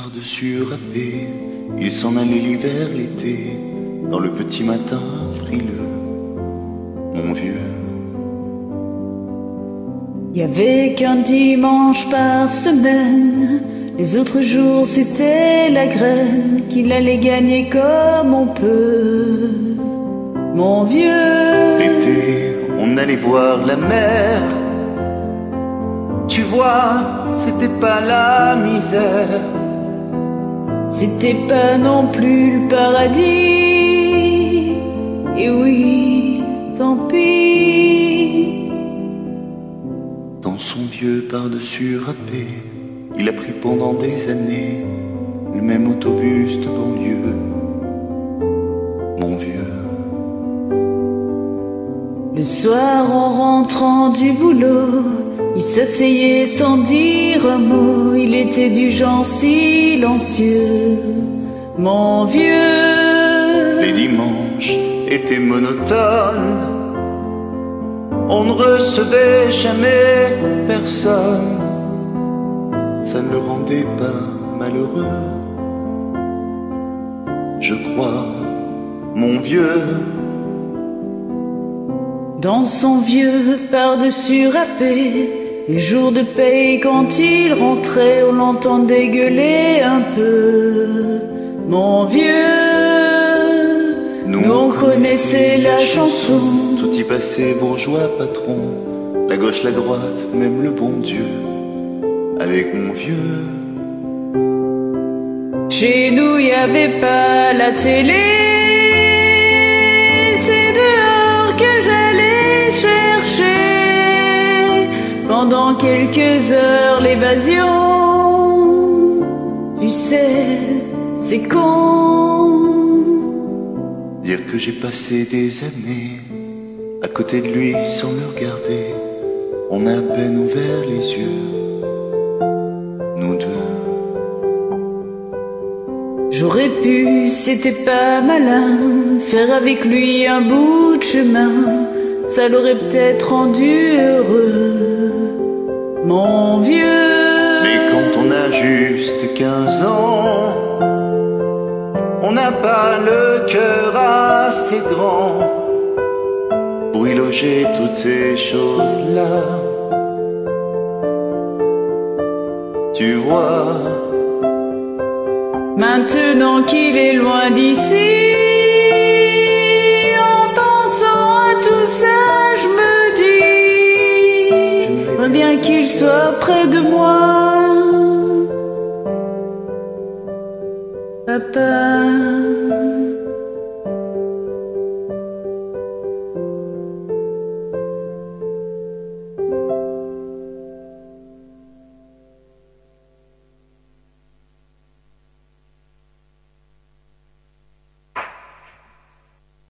par-dessus râpé, il s'en allait l'hiver, l'été, dans le petit matin frileux, mon vieux. Y avait qu'un dimanche par semaine, les autres jours c'était la graine qu'il allait gagner comme on peut, mon vieux. L'été, on allait voir la mer. Tu vois, c'était pas la misère. C'était pas non plus le paradis. Et oui, tant pis. Dans son vieux par-dessus râpé, il a pris pendant des années le même autobus de banlieue, mon vieux. Le soir en rentrant du boulot, il s'asseyait sans dire un mot. Il était du genre silencieux, mon vieux. Les dimanches étaient monotones, on ne recevait jamais personne. Ça ne le rendait pas malheureux, je crois, mon vieux. Dans son vieux par-dessus râpé, les jours de paye quand il rentrait, on l'entendait gueuler un peu, mon vieux. Nous on connaissait la chanson, tout y passait, bourgeois, patron, la gauche, la droite, même le bon Dieu, avec mon vieux. Chez nous y avait pas la télé, c'est dehors que j'allais chercher pendant quelques heures l'évasion. Tu sais, c'est con. Dire que j'ai passé des années à côté de lui sans le regarder. On a à peine ouvert les yeux, nous deux. J'aurais pu, c'était pas malin, faire avec lui un bout de chemin. Ça l'aurait peut-être rendu heureux, mon vieux. Mais quand on a juste 15 ans, on n'a pas le cœur assez grand pour y loger toutes ces choses-là. Tu vois, maintenant qu'il est loin d'ici, en pensant à tout ça, je me dis, j'aimerais bien qu'il soit près de moi, papa.